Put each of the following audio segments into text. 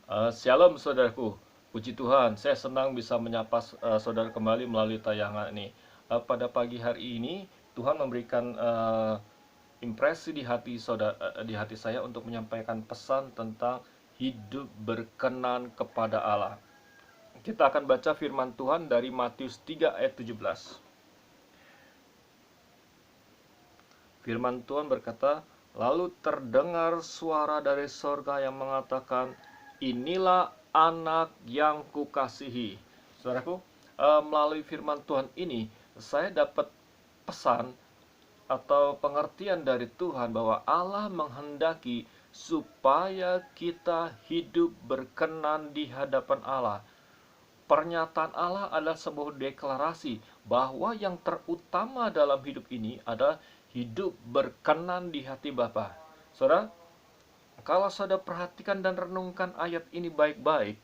Shalom saudaraku, puji Tuhan, saya senang bisa menyapa saudara kembali melalui tayangan ini. Pada pagi hari ini, Tuhan memberikan impresi di hati di hati saya untuk menyampaikan pesan tentang hidup berkenan kepada Allah. Kita akan baca firman Tuhan dari Matius 3 ayat 17. Firman Tuhan berkata, lalu terdengar suara dari sorga yang mengatakan, inilah anak yang kukasihi. Saudaraku, melalui firman Tuhan ini, saya dapat pesan atau pengertian dari Tuhan bahwa Allah menghendaki supaya kita hidup berkenan di hadapan Allah. Pernyataan Allah adalah sebuah deklarasi bahwa yang terutama dalam hidup ini adalah hidup berkenan di hati Bapa. Saudara, kalau saudara perhatikan dan renungkan ayat ini baik-baik,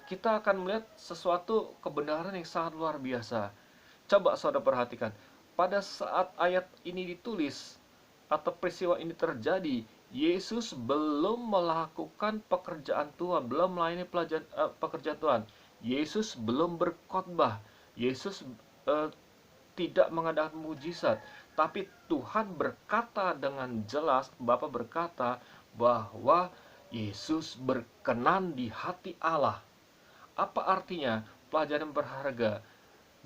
kita akan melihat sesuatu kebenaran yang sangat luar biasa. Coba saudara perhatikan, pada saat ayat ini ditulis atau peristiwa ini terjadi, Yesus belum melakukan pekerjaan Tuhan, belum melayani pekerjaan Tuhan. Yesus belum berkhotbah. Yesus tidak mengadakan mujizat, tapi Tuhan berkata dengan jelas, Bapa berkata bahwa Yesus berkenan di hati Allah. Apa artinya? Pelajaran berharga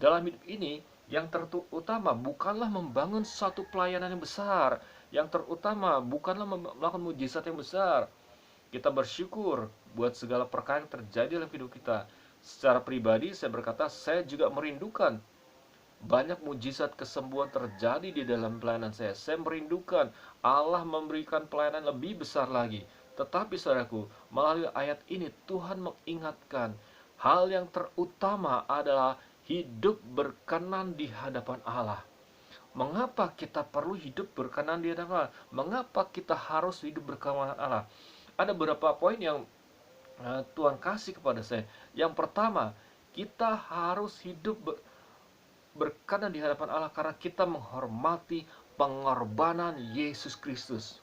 dalam hidup ini, yang terutama bukanlah membangun satu pelayanan yang besar, yang terutama bukanlah melakukan mujizat yang besar. Kita bersyukur buat segala perkara yang terjadi dalam hidup kita. Secara pribadi saya berkata, saya juga merindukan banyak mujizat kesembuhan terjadi di dalam pelayanan saya. Saya merindukan Allah memberikan pelayanan lebih besar lagi. Tetapi saudaraku, melalui ayat ini Tuhan mengingatkan hal yang terutama adalah hidup berkenan di hadapan Allah. Mengapa kita perlu hidup berkenan di hadapan Allah? Mengapa kita harus hidup berkenan Allah? Ada beberapa poin yang Tuhan kasih kepada saya. Yang pertama, kita harus hidup berkenan di hadapan Allah karena kita menghormati pengorbanan Yesus Kristus.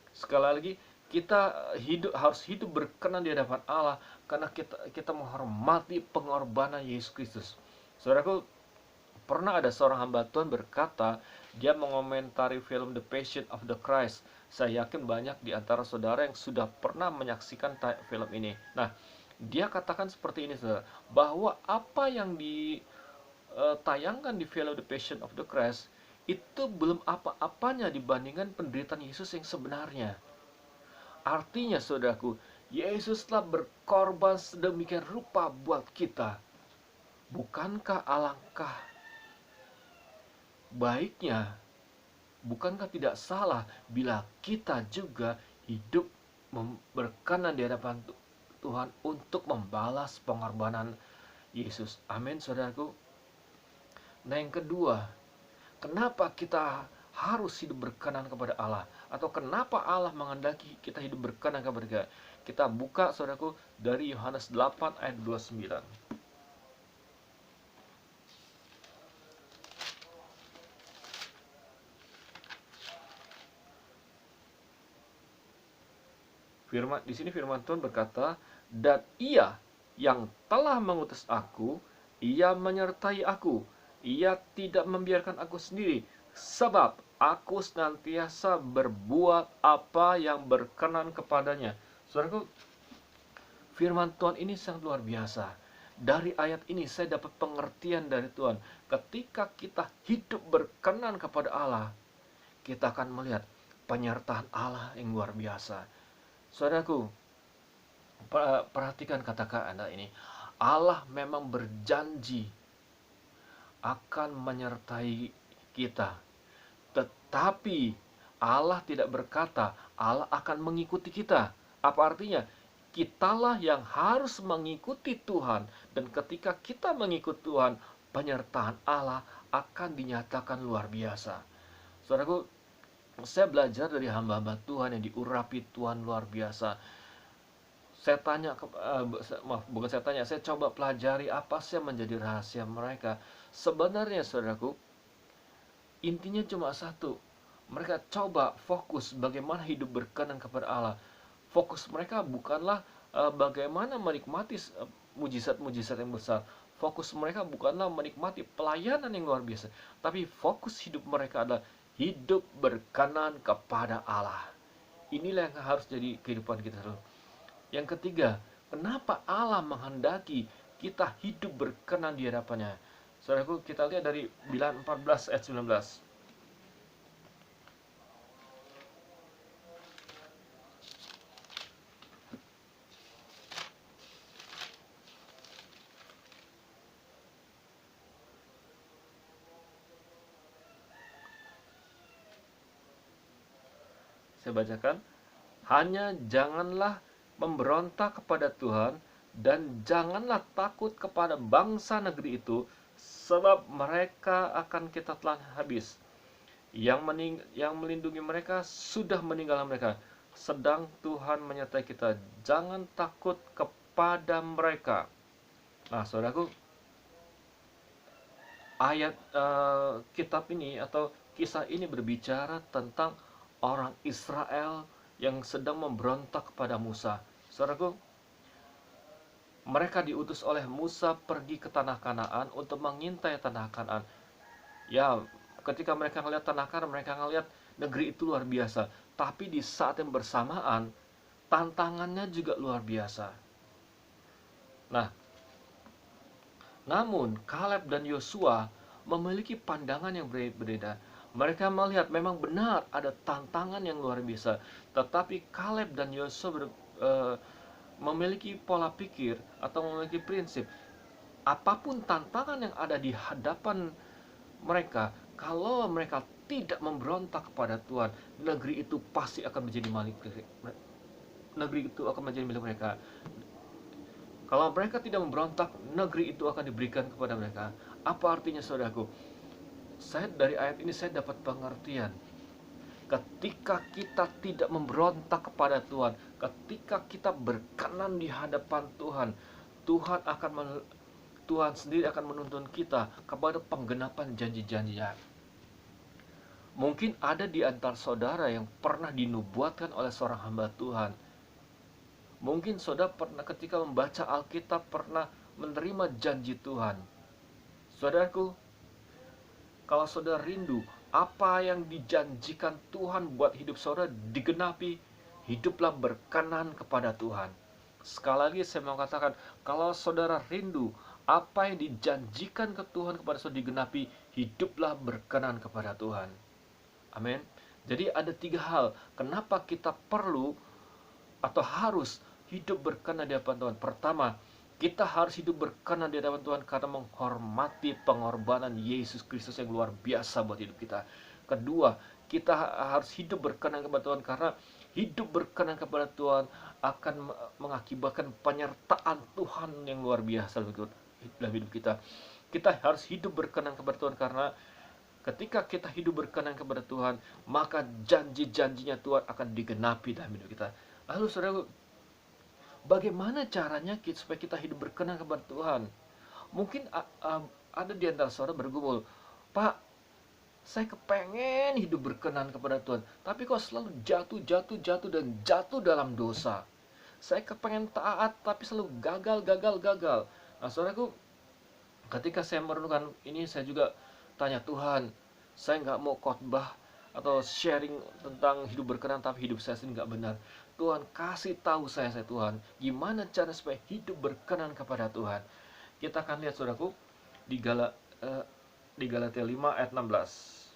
Sekali lagi, kita harus hidup berkenan di hadapan Allah karena kita menghormati pengorbanan Yesus Kristus. Saudaraku, pernah ada seorang hamba Tuhan berkata, dia mengomentari film The Passion of the Christ. Saya yakin banyak di antara saudara yang sudah pernah menyaksikan film ini. Nah, dia katakan seperti ini, saudara, bahwa apa yang ditayangkan di film The Passion of the Christ itu belum apa-apanya dibandingkan penderitaan Yesus yang sebenarnya. Artinya, saudaraku, Yesus telah berkorban sedemikian rupa buat kita. Bukankah alangkah baiknya, bukankah tidak salah bila kita juga hidup berkenan di hadapan Tuhan untuk membalas pengorbanan Yesus. Amin, saudaraku. Nah, yang kedua, kenapa kita harus hidup berkenan kepada Allah? Atau kenapa Allah menghendaki kita hidup berkenan kepada Dia? Kita buka, saudaraku, dari Yohanes 8 ayat 29. Di sini firman Tuhan berkata, dan Ia yang telah mengutus aku, Ia menyertai aku. Ia tidak membiarkan aku sendiri, sebab aku senantiasa berbuat apa yang berkenan kepadanya. Saudaraku, firman Tuhan ini sangat luar biasa. Dari ayat ini saya dapat pengertian dari Tuhan. Ketika kita hidup berkenan kepada Allah, kita akan melihat penyertaan Allah yang luar biasa. Saudaraku, perhatikan kata-kata ini. Allah memang berjanji akan menyertai kita. Tetapi Allah tidak berkata Allah akan mengikuti kita. Apa artinya? Kitalah yang harus mengikuti Tuhan. Dan ketika kita mengikuti Tuhan, penyertaan Allah akan dinyatakan luar biasa. Saudaraku, saya belajar dari hamba-hamba Tuhan yang diurapi Tuhan luar biasa. Saya tanya, bukan saya tanya, saya coba pelajari apa sih yang menjadi rahasia mereka. Sebenarnya, saudaraku, intinya cuma satu. Mereka coba fokus bagaimana hidup berkenan kepada Allah. fokus mereka bukanlah bagaimana menikmati mujizat-mujizat yang besar. Fokus mereka bukanlah menikmati pelayanan yang luar biasa, tapi fokus hidup mereka adalah hidup berkenan kepada Allah. Inilah yang harus jadi kehidupan kita selalu. Yang ketiga, kenapa Allah menghendaki kita hidup berkenan di hadapannya? Saudaraku, kita lihat dari Bilangan 14 ayat 19. Saya bacakan, hanya janganlah memberontak kepada Tuhan, dan janganlah takut kepada bangsa negeri itu, sebab mereka akan kita telan habis. Yang melindungi mereka sudah meninggalkan mereka, sedang Tuhan menyertai kita. Jangan takut kepada mereka. Nah, saudaraku, ayat kitab ini atau kisah ini berbicara tentang orang Israel yang sedang memberontak kepada Musa. Saudaraku, mereka diutus oleh Musa pergi ke tanah Kanaan untuk mengintai tanah Kanaan. Ya, ketika mereka melihat tanah Kanaan, mereka melihat negeri itu luar biasa. Tapi di saat yang bersamaan, tantangannya juga luar biasa. Nah, namun Kaleb dan Yosua memiliki pandangan yang berbeda. Mereka melihat memang benar ada tantangan yang luar biasa, tetapi Kaleb dan Yosua memiliki pola pikir atau memiliki prinsip, apapun tantangan yang ada di hadapan mereka, kalau mereka tidak memberontak kepada Tuhan, negeri itu pasti akan menjadi milik mereka. Kalau mereka tidak memberontak, negeri itu akan diberikan kepada mereka. Apa artinya, saudaraku? Dari ayat ini saya dapat pengertian. Ketika kita tidak memberontak kepada Tuhan, ketika kita berkenan di hadapan Tuhan, Tuhan sendiri akan menuntun kita kepada penggenapan janji-janjinya. Mungkin ada di antara saudara yang pernah dinubuatkan oleh seorang hamba Tuhan. Mungkin saudara pernah ketika membaca Alkitab pernah menerima janji Tuhan. Saudaraku, kalau saudara rindu apa yang dijanjikan Tuhan buat hidup saudara digenapi, hiduplah berkenan kepada Tuhan. Sekali lagi saya mau katakan, kalau saudara rindu apa yang dijanjikan ke Tuhan kepada saudara digenapi, hiduplah berkenan kepada Tuhan. Amin. Jadi ada 3 hal kenapa kita perlu atau harus hidup berkenan di hadapan Tuhan. Pertama, kita harus hidup berkenan di hadapan Tuhan karena menghormati pengorbanan Yesus Kristus yang luar biasa buat hidup kita. Kedua, kita harus hidup berkenan kepada Tuhan karena hidup berkenan kepada Tuhan akan mengakibatkan penyertaan Tuhan yang luar biasa dalam hidup kita. Kita harus hidup berkenan kepada Tuhan karena ketika kita hidup berkenan kepada Tuhan, maka janji-janjinya Tuhan akan digenapi dalam hidup kita. Lalu saudara, bagaimana caranya supaya kita hidup berkenan kepada Tuhan? Mungkin ada di antara saudara bergumul, Pak, saya kepengen hidup berkenan kepada Tuhan, tapi kok selalu jatuh dan jatuh dalam dosa. Saya kepengen taat, tapi selalu gagal. Nah, saudaraku, ketika saya merenungkan ini, saya juga tanya Tuhan, saya nggak mau khotbah atau sharing tentang hidup berkenan, tapi hidup saya sendiri nggak benar. Tuhan kasih tahu saya Tuhan, gimana cara supaya hidup berkenan kepada Tuhan. Kita akan lihat saudaraku di Galatia 5 ayat 16.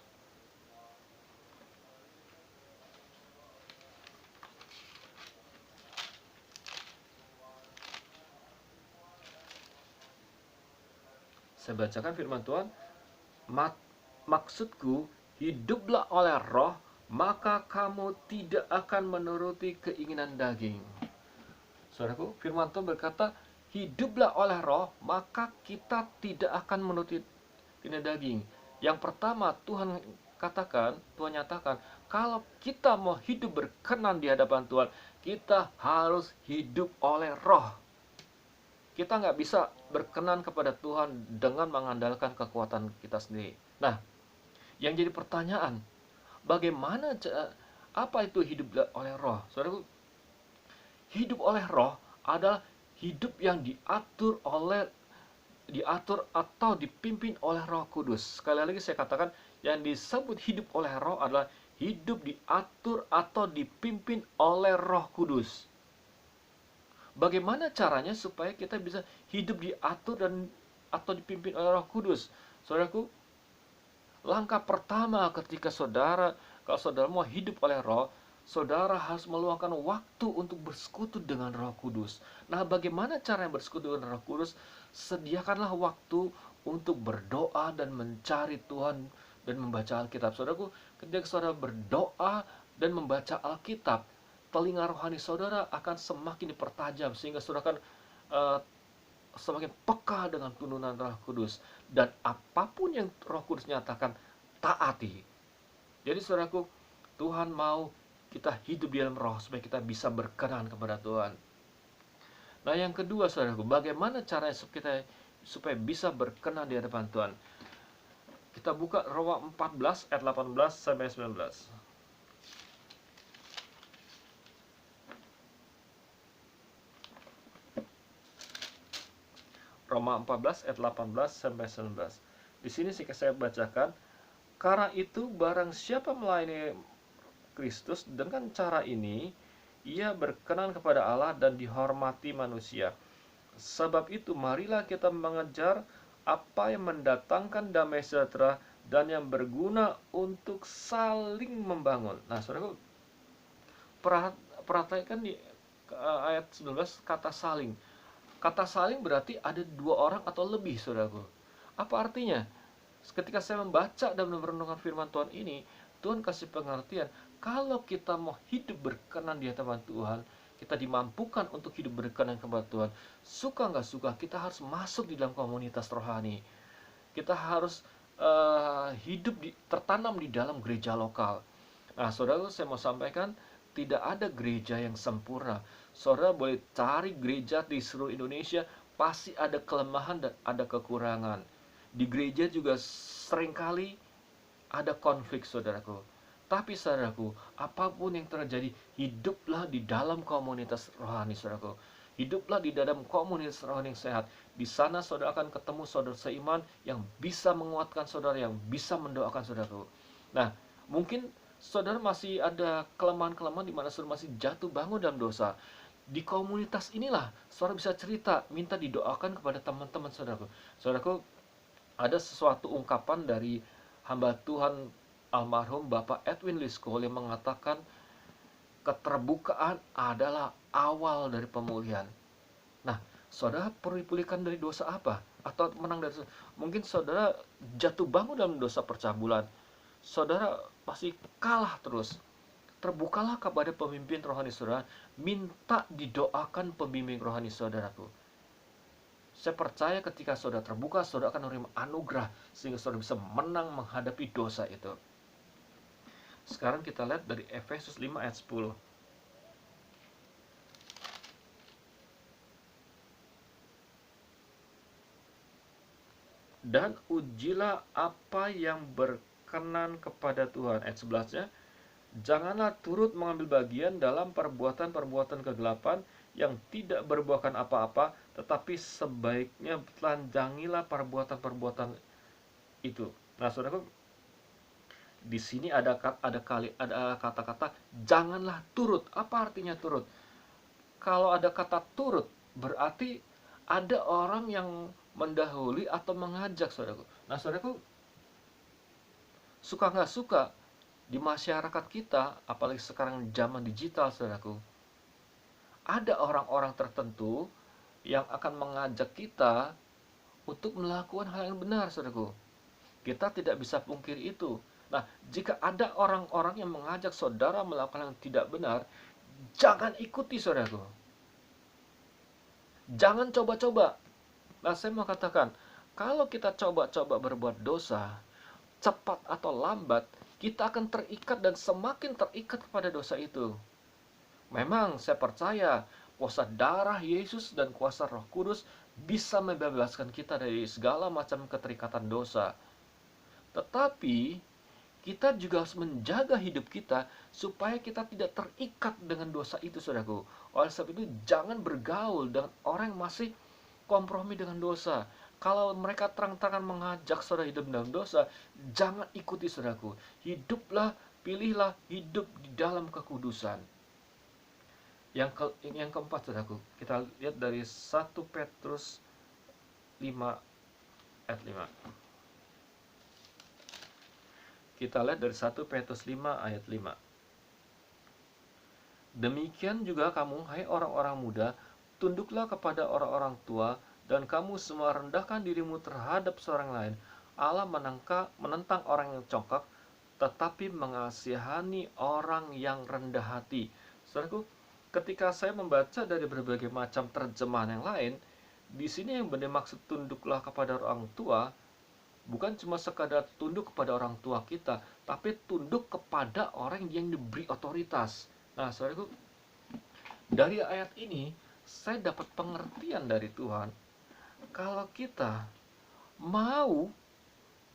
Saya bacakan firman Tuhan. Maksudku, hiduplah oleh roh, maka kamu tidak akan menuruti keinginan daging. Saudaraku, firman Tuhan berkata, hiduplah oleh roh, maka kita tidak akan menuruti keinginan daging. Yang pertama, Tuhan nyatakan, kalau kita mau hidup berkenan di hadapan Tuhan, kita harus hidup oleh roh. Kita nggak bisa berkenan kepada Tuhan dengan mengandalkan kekuatan kita sendiri. Nah, yang jadi pertanyaan, bagaimana apa itu hidup oleh roh? Saudaraku, Hidup oleh roh adalah hidup yang diatur atau dipimpin oleh Roh Kudus. Sekali lagi saya katakan, yang disebut hidup oleh roh adalah hidup diatur atau dipimpin oleh Roh Kudus. Bagaimana caranya supaya kita bisa hidup diatur dan atau dipimpin oleh Roh Kudus? Saudaraku, langkah pertama ketika kalau saudara mau hidup oleh roh, saudara harus meluangkan waktu untuk bersekutu dengan Roh Kudus. Nah, bagaimana cara yang bersekutu dengan Roh Kudus? Sediakanlah waktu untuk berdoa dan mencari Tuhan dan membaca Alkitab. Saudaraku, ketika saudara berdoa dan membaca Alkitab, telinga rohani saudara akan semakin dipertajam sehingga saudara akan semakin peka dengan tuntunan Roh Kudus, dan apapun yang Roh Kudus nyatakan, taati. Jadi saudaraku, Tuhan mau kita hidup di dalam roh supaya kita bisa berkenan kepada Tuhan. Nah, yang kedua saudaraku, bagaimana caranya kita supaya bisa berkenan di hadapan Tuhan? Kita buka Roma 14 ayat 18 sampai 19. Roma 14 ayat 18 sampai 19. Di sini saya bacakan, karena itu barang siapa melayani Kristus dengan cara ini, ia berkenan kepada Allah dan dihormati manusia. Sebab itu marilah kita mengejar apa yang mendatangkan damai sejahtera dan yang berguna untuk saling membangun. Nah, saudaraku, perhatikan di ayat 19 kata saling. Kata saling berarti ada dua orang atau lebih, saudaraku. Apa artinya? Ketika saya membaca dan merenungkan firman Tuhan ini, Tuhan kasih pengertian, kalau kita mau hidup berkenan di hadapan Tuhan, kita dimampukan untuk hidup berkenan kepada Tuhan, suka nggak suka, kita harus masuk di dalam komunitas rohani. Kita harus tertanam di dalam gereja lokal. Nah, saudara, saya mau sampaikan, tidak ada gereja yang sempurna. Saudara boleh cari gereja di seluruh Indonesia, pasti ada kelemahan dan ada kekurangan. Di gereja juga seringkali ada konflik, saudaraku. Tapi saudaraku, apapun yang terjadi, hiduplah di dalam komunitas rohani, saudaraku. Hiduplah di dalam komunitas rohani yang sehat. Di sana saudara akan ketemu saudara seiman yang bisa menguatkan saudara, yang bisa mendoakan saudaraku. Nah, mungkin saudara masih ada kelemahan-kelemahan di mana saudara masih jatuh bangun dalam dosa. Di komunitas inilah saudara bisa cerita, minta didoakan kepada teman-teman saudaraku. Saudaraku, ada sesuatu ungkapan dari hamba Tuhan almarhum Bapak Edwin Liskol yang mengatakan keterbukaan adalah awal dari pemulihan. Nah, saudara perlu dipulihkan dari dosa apa? Atau menang dari dosa? Mungkin saudara jatuh bangun dalam dosa percabulan. Saudara pasti kalah terus. Terbukalah kepada pemimpin rohani saudara, minta didoakan pembimbing rohani saudaraku. Saya percaya ketika saudara terbuka, saudara akan menerima anugerah sehingga saudara bisa menang menghadapi dosa itu. Sekarang kita lihat dari Efesus 5 ayat 10. Dan ujilah apa yang berkenan kepada Tuhan. Ayat 11-nya, janganlah turut mengambil bagian dalam perbuatan-perbuatan kegelapan yang tidak berbuahkan apa-apa, tetapi sebaiknya telanjangilah perbuatan-perbuatan itu. Nah, saudaraku, di sini ada kata-kata janganlah turut. Apa artinya turut? Kalau ada kata turut, berarti ada orang yang mendahului atau mengajak, saudaraku. Nah, saudaraku, suka nggak suka, di masyarakat kita, apalagi sekarang zaman digital, saudaraku, ada orang-orang tertentu yang akan mengajak kita untuk melakukan hal yang benar, saudaraku. Kita tidak bisa pungkiri itu. Nah, jika ada orang-orang yang mengajak saudara melakukan hal yang tidak benar, jangan ikuti, saudaraku. Jangan coba-coba. Nah, saya mau katakan, kalau kita coba-coba berbuat dosa, cepat atau lambat, kita akan terikat dan semakin terikat kepada dosa itu. Memang saya percaya kuasa darah Yesus dan kuasa Roh Kudus bisa membebaskan kita dari segala macam keterikatan dosa. Tetapi kita juga harus menjaga hidup kita supaya kita tidak terikat dengan dosa itu, saudaraku. Oleh sebab itu, jangan bergaul dengan orang yang masih kompromi dengan dosa. Kalau mereka terang-terangan mengajak saudara hidup dalam dosa, jangan ikuti, saudaraku. Pilihlah hidup di dalam kekudusan. Yang keempat, saudaraku, kita lihat dari 1 Petrus 5 ayat 5. Kita lihat dari 1 Petrus 5 ayat 5. Demikian juga kamu, hai orang-orang muda, tunduklah kepada orang-orang tua, dan kamu semua rendahkan dirimu terhadap seorang lain. Allah menentang orang yang congkak, tetapi mengasihani orang yang rendah hati. Saudaraku, ketika saya membaca dari berbagai macam terjemahan yang lain, di sini yang bermaksud tunduklah kepada orang tua bukan cuma sekadar tunduk kepada orang tua kita, tapi tunduk kepada orang yang diberi otoritas. Nah, saudaraku, dari ayat ini saya dapat pengertian dari Tuhan. Kalau kita mau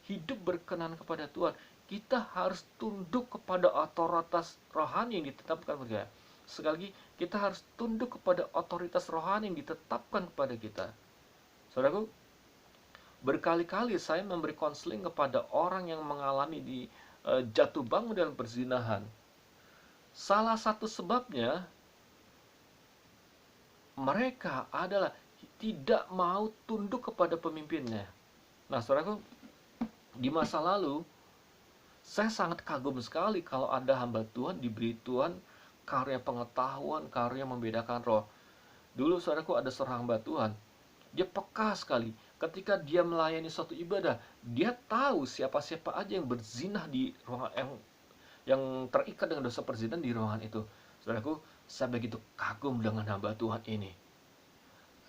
hidup berkenan kepada Tuhan, kita harus tunduk kepada otoritas rohani yang ditetapkan kepada kita. Sekali lagi, kita harus tunduk kepada otoritas rohani yang ditetapkan kepada kita. Saudaraku, berkali-kali saya memberi konseling kepada orang yang mengalami jatuh bangun dalam perzinahan. Salah satu sebabnya mereka adalah tidak mau tunduk kepada pemimpinnya. Nah, saudaraku, di masa lalu saya sangat kagum sekali kalau ada hamba Tuhan diberi Tuhan karya pengetahuan, karya membedakan roh. Dulu, saudaraku, ada seorang hamba Tuhan, dia peka sekali. Ketika dia melayani suatu ibadah, dia tahu siapa-siapa aja yang berzinah di ruangan yang terikat dengan dosa perzinahan di ruangan itu. Saudaraku, saya begitu kagum dengan hamba Tuhan ini.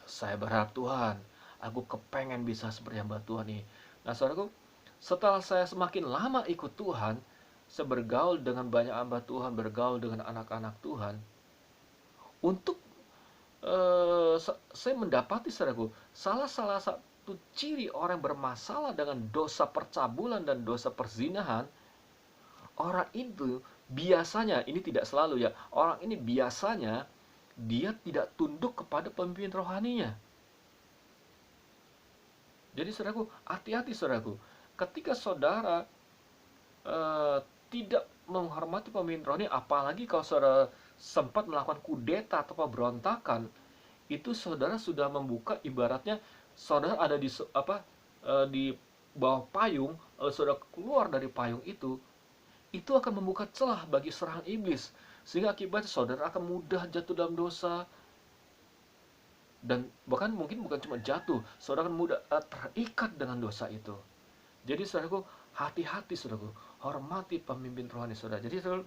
Saya berharap, Tuhan, aku kepengen bisa seperti hamba Tuhan ini. Nah, saudaraku, setelah saya semakin lama ikut Tuhan, saya bergaul dengan banyak hamba Tuhan, bergaul dengan anak-anak Tuhan. Saya mendapati, saudaraku, salah satu ciri orang bermasalah dengan dosa percabulan dan dosa perzinahan, orang itu biasanya, ini tidak selalu ya, orang ini biasanya dia tidak tunduk kepada pemimpin rohaninya. Jadi, saudaraku, hati-hati, saudaraku, ketika saudara tidak menghormati pemimpin rohani, apalagi kalau saudara sempat melakukan kudeta atau pemberontakan, itu saudara sudah membuka, ibaratnya saudara ada di bawah payung, lalu saudara keluar dari payung itu akan membuka celah bagi serangan iblis, sehingga akibatnya saudara akan mudah jatuh dalam dosa, dan bahkan mungkin bukan cuma jatuh, saudara akan mudah terikat dengan dosa itu. Jadi, saudaraku, hati-hati, saudaraku, hormati pemimpin rohani saudara. Jadi, saudara,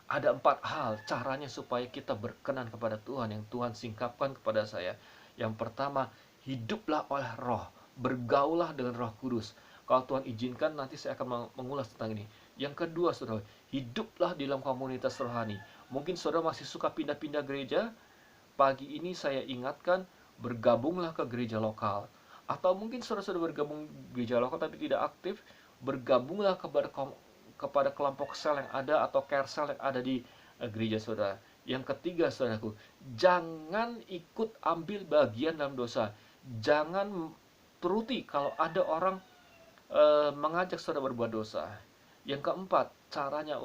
ada 4 hal caranya supaya kita berkenan kepada Tuhan yang Tuhan singkapkan kepada saya. Yang pertama, hiduplah oleh roh, bergaulah dengan Roh Kudus. Kalau Tuhan izinkan, nanti saya akan mengulas tentang ini. Yang kedua, saudara, hiduplah di dalam komunitas rohani. Mungkin saudara masih suka pindah-pindah gereja. Pagi ini saya ingatkan, bergabunglah ke gereja lokal. Atau mungkin saudara sudah bergabung gereja lokal tapi tidak aktif, bergabunglah kepada kelompok sel yang ada atau care sel yang ada di gereja saudara. Yang ketiga, saudaraku, jangan ikut ambil bagian dalam dosa. Jangan turuti kalau ada orang mengajak saudara berbuat dosa. Yang keempat, caranya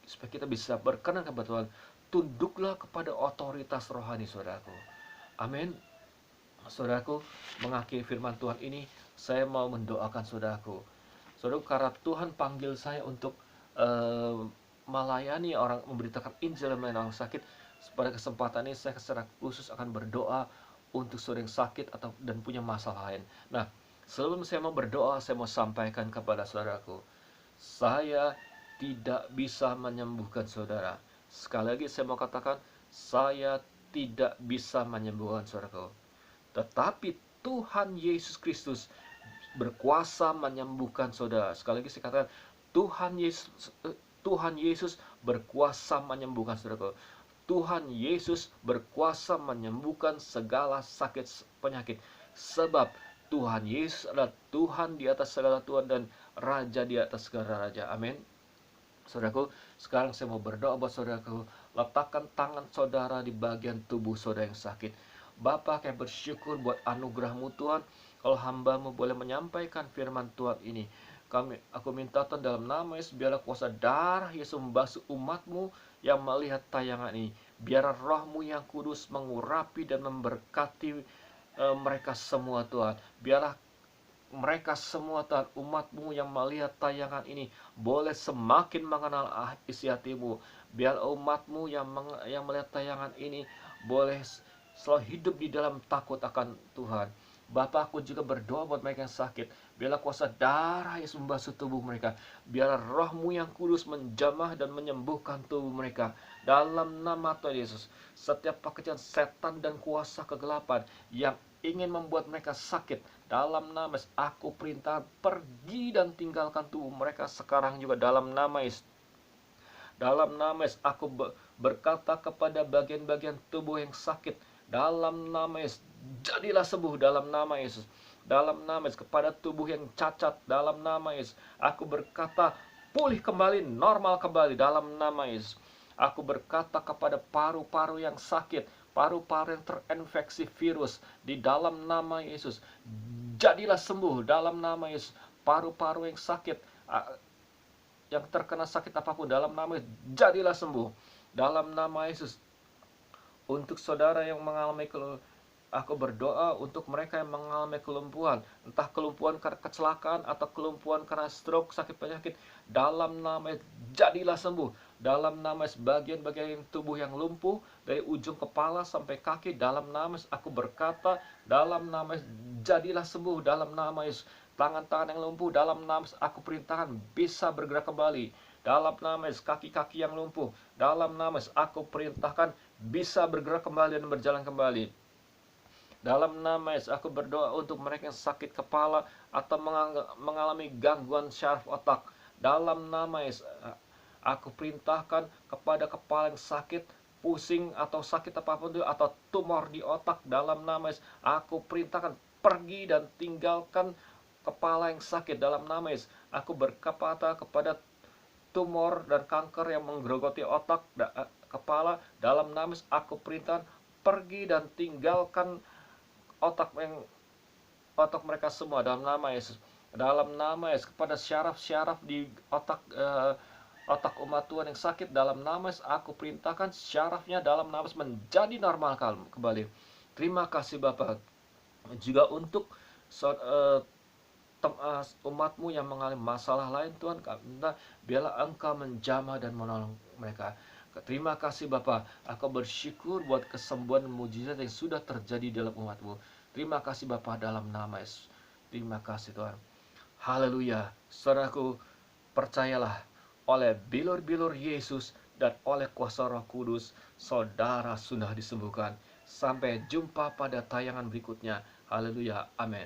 supaya kita bisa berkenan kepada Tuhan, tunduklah kepada otoritas rohani, saudaraku. Amin. Saudaraku, mengakhiri firman Tuhan ini, saya mau mendoakan saudaraku. Saudaraku, karena Tuhan panggil saya untuk melayani orang, memberitakan Injil melayani orang sakit, pada kesempatan ini saya secara khusus akan berdoa untuk saudara yang sakit dan punya masalah lain. Nah, sebelum saya mau berdoa, saya mau sampaikan kepada saudaraku, saya tidak bisa menyembuhkan saudara. Sekali lagi saya mau katakan, saya tidak bisa menyembuhkan saudaraku. Tetapi Tuhan Yesus Kristus berkuasa menyembuhkan saudara. Sekali lagi saya katakan, Tuhan Yesus berkuasa menyembuhkan saudara. Tuhan Yesus berkuasa menyembuhkan segala sakit penyakit. Sebab Tuhan Yesus adalah Tuhan di atas segala Tuhan, dan Raja di atas segala raja. Amin. Saudaraku, sekarang saya mau berdoa buat saudaraku. Letakkan tangan saudara di bagian tubuh saudara yang sakit. Bapa, kami bersyukur buat anugerah-Mu Tuhan. Kalau hamba-Mu boleh menyampaikan firman Tuhan ini, aku minta Tuhan dalam nama Yesus, biarlah kuasa darah Yesus membasuh umat-Mu yang melihat tayangan ini. Biar roh-Mu yang kudus mengurapi dan memberkati mereka semua Tuhan. Biarlah mereka semua Tuhan, umat-Mu yang melihat tayangan ini boleh semakin mengenal isi hati-Mu. Biar umat-Mu yang melihat tayangan ini boleh selalu hidup di dalam takut akan Tuhan. Bapak, aku juga berdoa buat mereka yang sakit. Biarlah kuasa darah Yesus membasuh tubuh mereka. Biarlah roh-Mu yang kudus menjamah dan menyembuhkan tubuh mereka. Dalam nama Tuhan Yesus, setiap pekerjaan setan dan kuasa kegelapan yang ingin membuat mereka sakit, dalam nama Yesus, aku perintah pergi dan tinggalkan tubuh mereka sekarang juga dalam nama Yesus. Dalam nama Yesus, aku berkata kepada bagian-bagian tubuh yang sakit, dalam nama Yesus, jadilah sembuh dalam nama Yesus. Dalam nama Yesus, kepada tubuh yang cacat, dalam nama Yesus, aku berkata pulih kembali, normal kembali dalam nama Yesus. Aku berkata kepada paru-paru yang sakit, paru-paru yang terinfeksi virus, di dalam nama Yesus, jadilah sembuh dalam nama Yesus. Paru-paru yang sakit, yang terkena sakit apapun, dalam nama Yesus, jadilah sembuh dalam nama Yesus. Untuk saudara yang mengalami aku berdoa untuk mereka yang mengalami kelumpuhan, entah kelumpuhan karena kecelakaan atau kelumpuhan karena stroke, sakit penyakit, dalam nama Yesus, jadilah sembuh. Dalam nama Yesus, bagian-bagian tubuh yang lumpuh dari ujung kepala sampai kaki, dalam nama Yesus, aku berkata, dalam nama Yesus, jadilah sembuh dalam nama Yesus. Tangan-tangan yang lumpuh, dalam nama Yesus, aku perintahkan bisa bergerak kembali. Dalam nama Yesus, kaki-kaki yang lumpuh, dalam nama Yesus, aku perintahkan bisa bergerak kembali dan berjalan kembali. Dalam nama Yesus, aku berdoa untuk mereka yang sakit kepala atau mengalami gangguan syaraf otak. Dalam nama Yesus, aku perintahkan kepada kepala yang sakit, pusing atau sakit apapun itu, atau tumor di otak, dalam nama Yesus, aku perintahkan pergi dan tinggalkan kepala yang sakit dalam nama Yesus. Aku berkata kepada tumor dan kanker yang menggerogoti otak, kepala, dalam nama Yesus, aku perintahkan pergi dan tinggalkan otak mereka semua dalam nama Yesus. Dalam nama Yesus, kepada syaraf-syaraf di otak umat Tuhan yang sakit, dalam nama Yesus, aku perintahkan syarafnya dalam nama Yesus menjadi normal kembali. Terima kasih Bapak. Juga untuk umat-Mu yang mengalami masalah lain Tuhan, biarlah Engkau menjamah dan menolong mereka. Terima kasih Bapa. Aku bersyukur buat kesembuhan mujizat yang sudah terjadi dalam umat-Mu. Terima kasih Bapa, dalam nama Yesus. Terima kasih Tuhan. Haleluya. Saudaraku, percayalah, oleh bilur-bilur Yesus dan oleh kuasa Roh Kudus, saudara sudah disembuhkan. Sampai jumpa pada tayangan berikutnya. Haleluya. Amin.